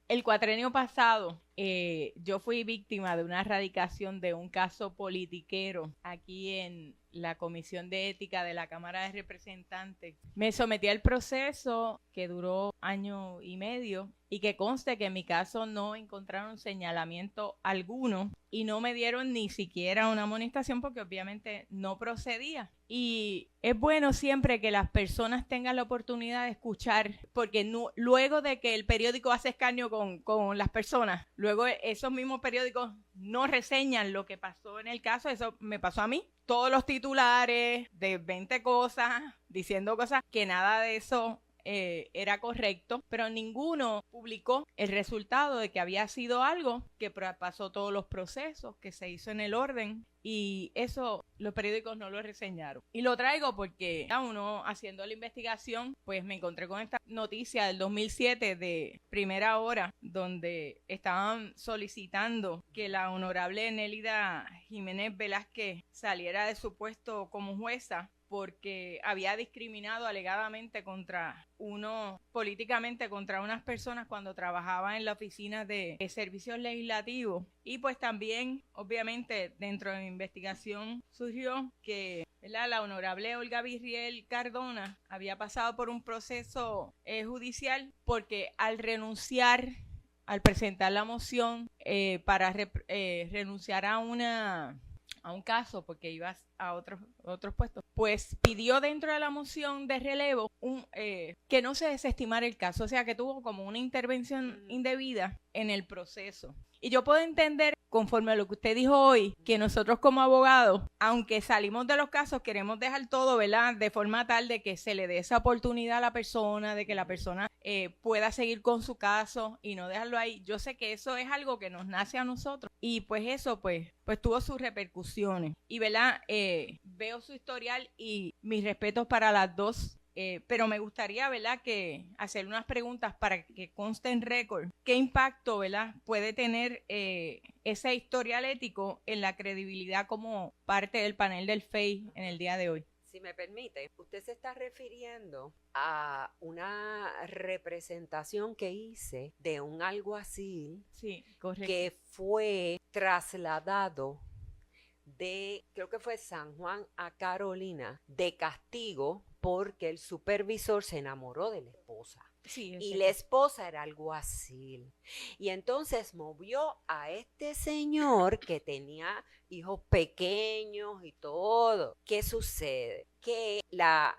El cuatrenio pasado, yo fui víctima de una erradicación de un caso politiquero aquí en la Comisión de Ética de la Cámara de Representantes. Me sometí al proceso que duró 1 año y medio y que conste que en mi caso no encontraron señalamiento alguno y no me dieron ni siquiera una amonestación porque obviamente no procedía. Y es bueno siempre que las personas tengan la oportunidad de escuchar, porque luego de que el periódico hace escarnio con las personas, luego esos mismos periódicos no reseñan lo que pasó en el caso. Eso me pasó a mí. Todos los titulares de 20 cosas, diciendo cosas que nada de eso era correcto, pero ninguno publicó el resultado de que había sido algo que pasó todos los procesos, que se hizo en el orden, y eso los periódicos no lo reseñaron. Y lo traigo porque uno haciendo la investigación, pues me encontré con esta noticia del 2007 de Primera Hora, donde estaban solicitando que la honorable Nélida Jiménez Velázquez saliera de su puesto como jueza porque había discriminado alegadamente políticamente contra unas personas cuando trabajaba en la oficina de servicios legislativos. Y pues también, obviamente, dentro de mi investigación surgió que la honorable Olga Virriel Cardona había pasado por un proceso judicial porque al presentar la moción para renunciar a un caso, porque iba a otros puestos, pues pidió dentro de la moción de relevo que no se desestimara el caso, o sea que tuvo como una intervención indebida en el proceso. Y yo puedo entender, conforme a lo que usted dijo hoy, que nosotros como abogados, aunque salimos de los casos, queremos dejar todo, ¿verdad?, de forma tal de que se le dé esa oportunidad a la persona, de que la persona pueda seguir con su caso y no dejarlo ahí. Yo sé que eso es algo que nos nace a nosotros y pues eso pues tuvo sus repercusiones. Y, ¿verdad?, veo su historial y mis respetos para las dos. Pero me gustaría, ¿verdad?, que hacer unas preguntas para que conste en récord. ¿Qué impacto, ¿verdad?, puede tener ese historial ético en la credibilidad como parte del panel del FEI en el día de hoy? Si me permite, usted se está refiriendo a una representación que hice de un alguacil, sí, correcto, que fue trasladado creo que fue San Juan a Carolina, de castigo porque el supervisor se enamoró de la esposa. Sí, y la esposa era alguacil. Y entonces movió a este señor que tenía hijos pequeños y todo. ¿Qué sucede? Que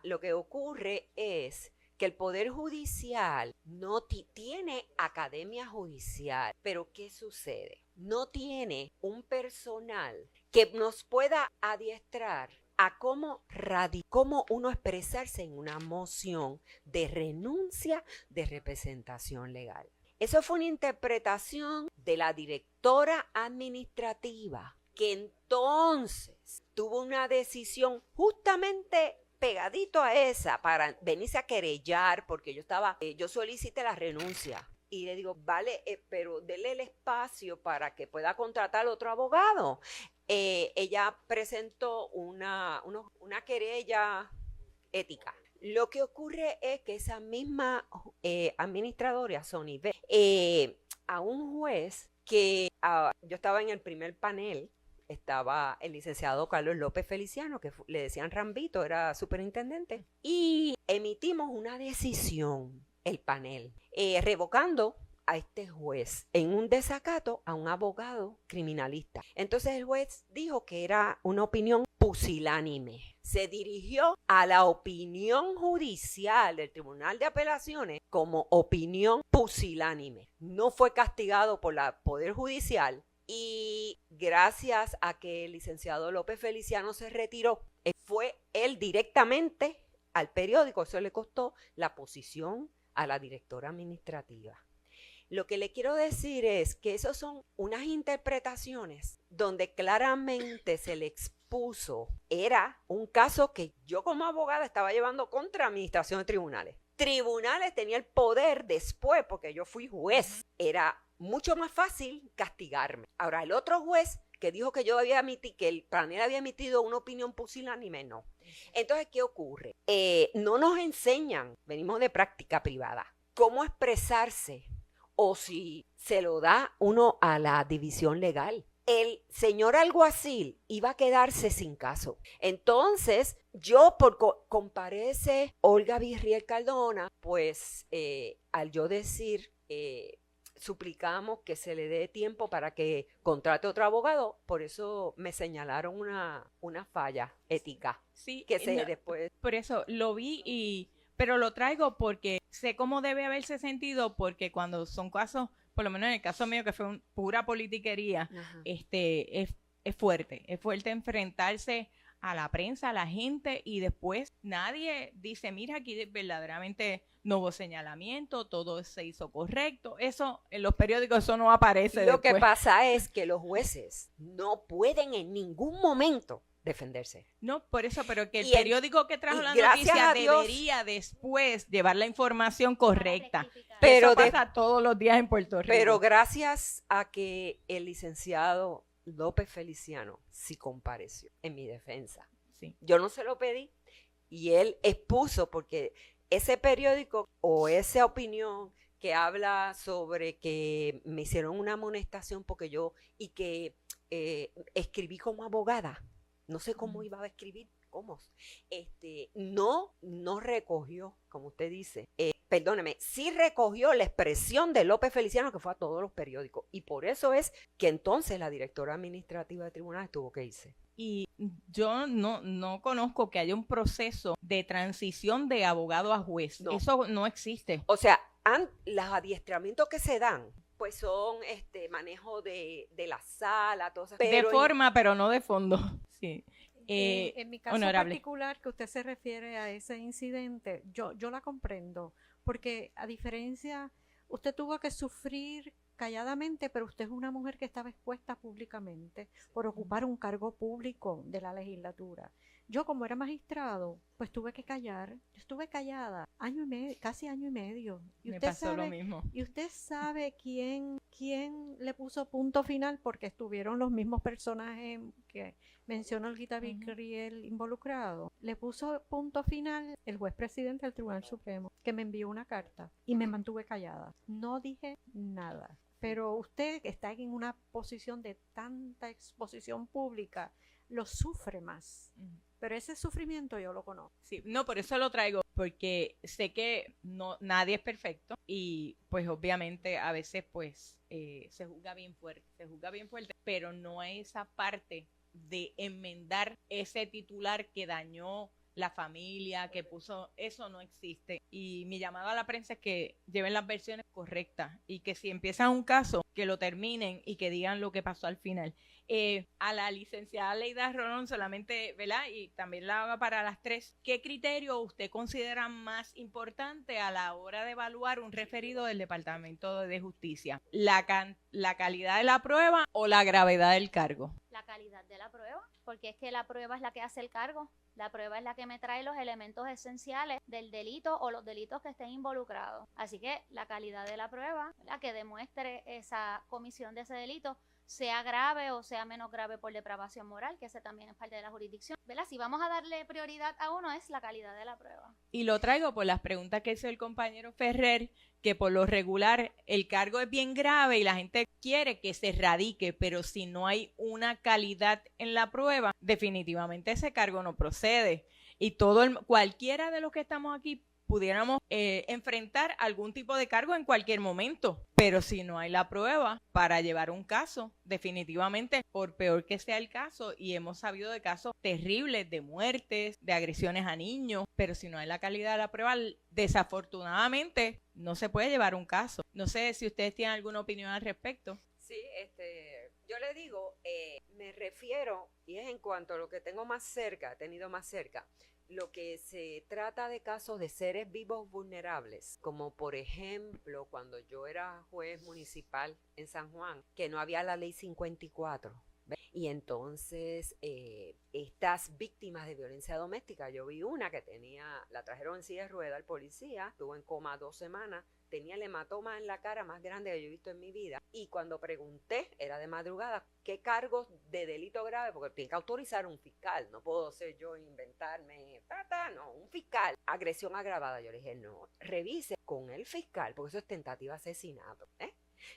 lo que ocurre es que el Poder Judicial no tiene academia judicial, pero ¿qué sucede? No tiene un personal que nos pueda adiestrar a cómo uno expresarse en una moción de renuncia de representación legal. Eso fue una interpretación de la directora administrativa, que entonces tuvo una decisión justamente pegadito a esa para venirse a querellar porque yo solicité la renuncia. Y le digo, vale, pero dele el espacio para que pueda contratar otro abogado. Ella presentó una querella ética. Lo que ocurre es que esa misma administradora, Sony B, a un juez yo estaba en el primer panel, estaba el licenciado Carlos López Feliciano, que le decían Rambito, era superintendente, y emitimos una decisión, el panel, revocando a este juez en un desacato a un abogado criminalista. Entonces el juez dijo que era una opinión pusilánime. Se dirigió a la opinión judicial del Tribunal de Apelaciones como opinión pusilánime. No fue castigado por el Poder Judicial y gracias a que el licenciado López Feliciano se retiró, fue él directamente al periódico. Eso le costó la posición a la directora administrativa. Lo que le quiero decir es que esas son unas interpretaciones donde claramente se le expuso. Era un caso que yo como abogada estaba llevando contra administración de tribunales. Tribunales tenía el poder después, porque yo fui juez. Era mucho más fácil castigarme. Ahora, el otro juez que dijo que que el panel había emitido una opinión pusilánime, no. Entonces, ¿qué ocurre? No nos enseñan, venimos de práctica privada, cómo expresarse o si se lo da uno a la división legal. El señor alguacil iba a quedarse sin caso. Entonces, comparece Olga Virriel Cardona, pues al yo decir, suplicamos que se le dé tiempo para que contrate otro abogado, por eso me señalaron una falla ética. Sí, que se después... por eso lo vi pero lo traigo porque sé cómo debe haberse sentido, porque cuando son casos, por lo menos en el caso mío, que fue pura politiquería, es fuerte enfrentarse a la prensa, a la gente, y después nadie dice, mira, aquí verdaderamente no hubo señalamiento, todo se hizo correcto. Eso en los periódicos eso no aparece Lo después. que pasa es que los jueces no pueden en ningún momento defenderse. No, por eso, pero que el periódico que trajo la noticia debería después llevar la información correcta. Pero eso pasa todos los días en Puerto Rico. Pero gracias a que el licenciado López Feliciano sí compareció en mi defensa. Sí. Yo no se lo pedí y él expuso, porque ese periódico o esa opinión que habla sobre que me hicieron una amonestación porque y que escribí como abogada. No sé cómo iba a escribir, cómo. No recogió, como usted dice, perdóneme, sí recogió la expresión de López Feliciano, que fue a todos los periódicos. Y por eso es que entonces la directora administrativa de tribunales tuvo que irse. Y yo no conozco que haya un proceso de transición de abogado a juez. No. Eso no existe. O sea, los adiestramientos que se dan, pues son manejo de la sala, todas esas cosas. De forma, pero no de fondo. Sí. En mi caso particular, que usted se refiere a ese incidente, yo la comprendo, porque a diferencia, usted tuvo que sufrir calladamente, pero usted es una mujer que estaba expuesta públicamente por ocupar un cargo público de la legislatura. Yo, como era magistrado, pues tuve que callar. Yo estuve callada casi año y medio. Y me pasó lo mismo. Y usted sabe quién le puso punto final, porque estuvieron los mismos personajes que mencionó Olguita Virriel involucrado. Le puso punto final el juez presidente del Tribunal Supremo, que me envió una carta y me mantuve callada. No dije nada. Pero usted que está en una posición de tanta exposición pública, lo sufre más. Pero ese sufrimiento yo lo conozco. Sí, no, por eso lo traigo, porque sé que nadie es perfecto y pues obviamente a veces pues se juzga bien fuerte, pero no hay esa parte de enmendar ese titular que dañó la familia, que puso, eso no existe. Y mi llamado a la prensa es que lleven las versiones correctas y que si empiezan un caso, que lo terminen y que digan lo que pasó al final. A la licenciada Leida Rolón solamente, ¿verdad? Y también la hago para las tres. ¿Qué criterio usted considera más importante a la hora de evaluar un referido del Departamento de Justicia? ¿La calidad de la prueba o la gravedad del cargo? La calidad de la prueba, porque es que la prueba es la que hace el cargo. La prueba es la que me trae los elementos esenciales del delito o los delitos que estén involucrados. Así que la calidad de la prueba, la que demuestre esa comisión de ese delito, sea grave o sea menos grave por depravación moral, que ese también es parte de la jurisdicción, ¿verdad? Si vamos a darle prioridad a uno, es la calidad de la prueba. Y lo traigo por las preguntas que hizo el compañero Ferrer, que por lo regular el cargo es bien grave y la gente quiere que se radique, pero si no hay una calidad en la prueba, definitivamente ese cargo no procede. Y cualquiera de los que estamos aquí pudiéramos enfrentar algún tipo de cargo en cualquier momento, pero si no hay la prueba para llevar un caso, definitivamente, por peor que sea el caso, y hemos sabido de casos terribles de muertes, de agresiones a niños, pero si no hay la calidad de la prueba, desafortunadamente no se puede llevar un caso. No sé si ustedes tienen alguna opinión al respecto. Sí, yo le digo, me refiero, y es en cuanto a lo que tengo más cerca, he tenido más cerca, lo que se trata de casos de seres vivos vulnerables, como por ejemplo cuando yo era juez municipal en San Juan, que no había la ley 54. Y entonces estas víctimas de violencia doméstica, yo vi una que la trajeron en silla de ruedas al policía, estuvo en coma 2 semanas, tenía el hematoma en la cara más grande que yo he visto en mi vida. Y cuando pregunté, era de madrugada, ¿qué cargos de delito grave? Porque tiene que autorizar un fiscal, no puedo ser yo inventarme, no, un fiscal. Agresión agravada, yo le dije, no, revise con el fiscal, porque eso es tentativa de asesinato,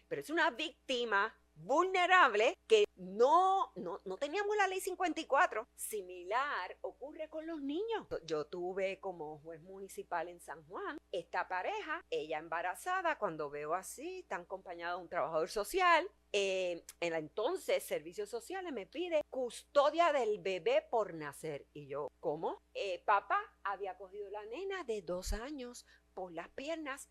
pero es una víctima vulnerable que no teníamos la ley 54. Similar ocurre con los niños. Yo tuve como juez municipal en San Juan esta pareja, ella embarazada, cuando veo así, está acompañada de un trabajador social. En la entonces Servicios Sociales me pide custodia del bebé por nacer. Y yo, ¿cómo? Papá había cogido la nena de 2 años por las piernas,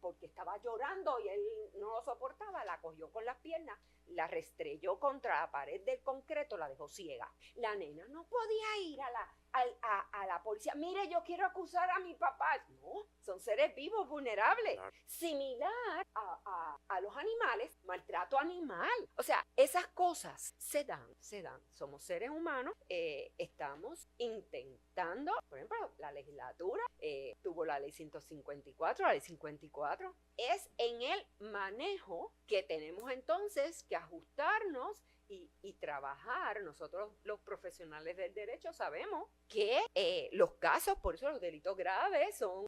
porque estaba llorando y él no lo soportaba, la cogió con las piernas, la restrelló contra la pared del concreto, la dejó ciega. La nena no podía ir a la policía. Mire, yo quiero acusar a mi papá. No, son seres vivos vulnerables. Claro. Similar a los animales, maltrato animal. O sea, esas cosas se dan. Somos seres humanos, estamos intentando, por ejemplo, la legislatura tuvo la ley 154, la ley 54. Es en el manejo que tenemos entonces que ajustarnos y trabajar. Nosotros los profesionales del derecho sabemos que los casos, por eso los delitos graves son,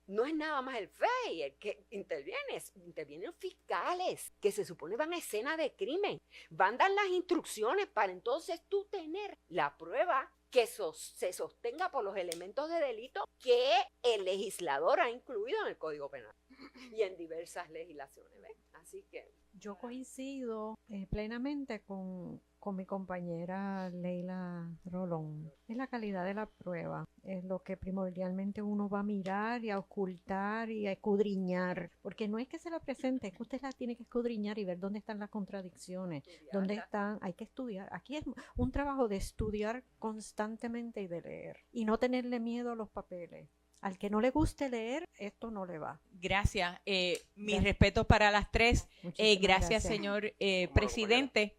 no es nada más el FEI el que intervienen fiscales que se supone van a escena de crimen, van a dar las instrucciones para entonces tú tener la prueba que se sostenga por los elementos de delito que el legislador ha incluido en el Código Penal y en diversas legislaciones, ¿ves? Así que yo coincido plenamente con mi compañera Leila Rolón. Es la calidad de la prueba, es lo que primordialmente uno va a mirar y a ocultar y a escudriñar, porque no es que se la presente, es que usted la tiene que escudriñar y ver dónde están las contradicciones, dónde están, hay que estudiar. Aquí es un trabajo de estudiar constantemente y de leer, y no tenerle miedo a los papeles. Al que no le guste leer, esto no le va. Gracias. Mis respetos para las tres. Gracias, señor presidente.